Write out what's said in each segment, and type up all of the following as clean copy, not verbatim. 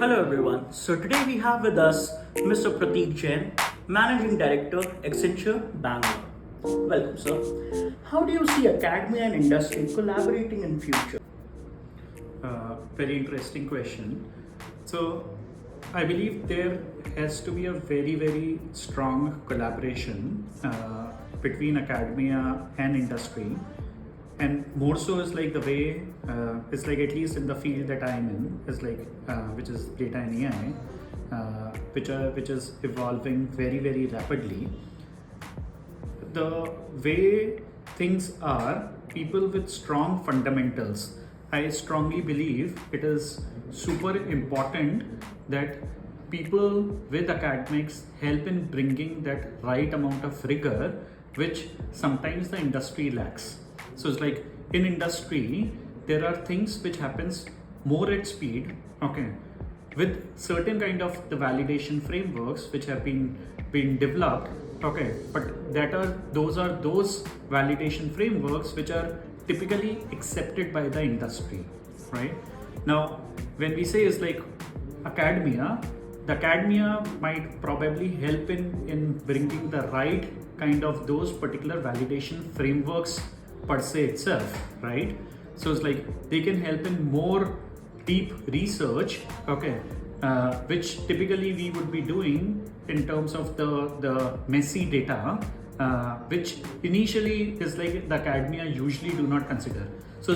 Hello everyone. So today we have with us Mr. Prateek Jain, Managing Director, Accenture, Bangalore. Welcome, sir. How do you see academia and industry collaborating in future? Very interesting question. So, I believe there has to be a very strong collaboration between academia and industry, and more so is like the way it's like, at least in the field that I'm in, is like which is data and AI, which is evolving very rapidly. The way things are, people with strong fundamentals, I strongly believe it is super important that people with academics help in bringing that right amount of rigor, which sometimes the industry lacks. So it's like in industry, there are things which happens more at speed, okay, with certain kind of the validation frameworks which have been developed, okay, but those validation frameworks which are typically accepted by the industry, right? Now when we say is like academia, the academia might probably help in bringing the right kind of those particular validation frameworks per se itself, right? So it's like they can help in more deep research, okay, which typically we would be doing in terms of the messy data, which initially is like the academia usually do not consider. So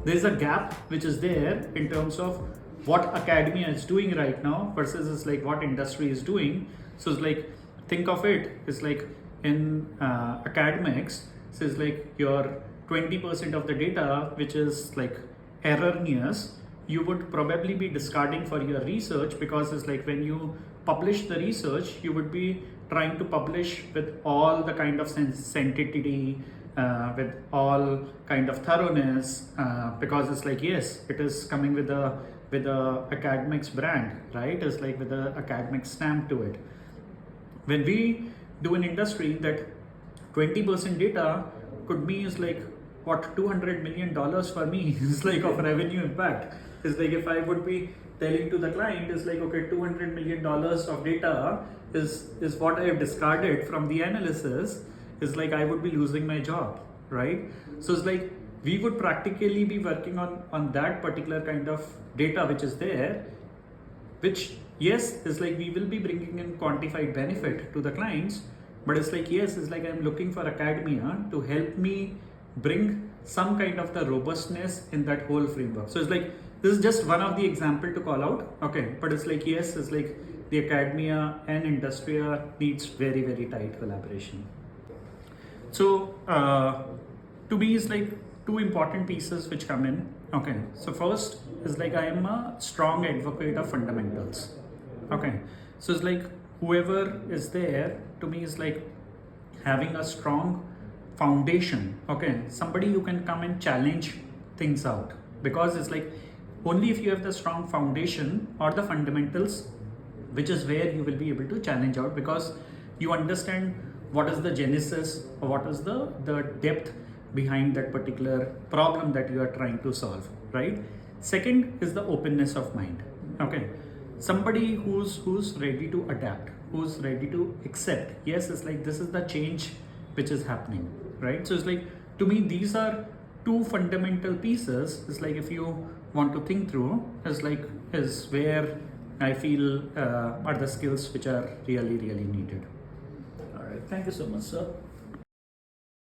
there's a gap which is there in terms of what academia is doing right now versus is like what industry is doing. So it's like, think of it, it's like in academics, so it's like your 20% of the data which is like erroneous, you would probably be discarding for your research, because it's like when you publish the research, you would be trying to publish with all the kind of sanctity, with all kind of thoroughness, because it's like, yes, it is coming with a academics brand, right? It's like with a academic stamp to it. When we do an industry, that 20% data could be is like what, $200 million for me is like of revenue impact. It's like if I would be telling to the client is like, okay, $200 million of data is what I have discarded from the analysis, is like I would be losing my job, right? So it's like we would practically be working on that particular kind of data which is there, which, yes, is like we will be bringing in quantified benefit to the clients, but it's like, yes, it's like I'm looking for academia to help me bring some kind of the robustness in that whole framework. So it's like, this is just one of the example to call out, okay, but it's like, yes, it's like the academia and industry needs very tight collaboration. So to me is like two important pieces which come in, okay. So first is like I am a strong advocate of fundamentals, okay. So it's like whoever is there to me is like having a strong foundation, okay, somebody who can come and challenge things out, because it's like only if you have the strong foundation or the fundamentals, which is where you will be able to challenge out, because you understand what is the genesis or what is the depth behind that particular problem that you are trying to solve, right? Second is the openness of mind, okay. Somebody who's ready to adapt, who's ready to accept, yes, it's like this is the change which is happening, right? So it's like, to me, these are two fundamental pieces. It's like if you want to think through, is where I feel are the skills which are really needed. All right. Thank you so much, sir.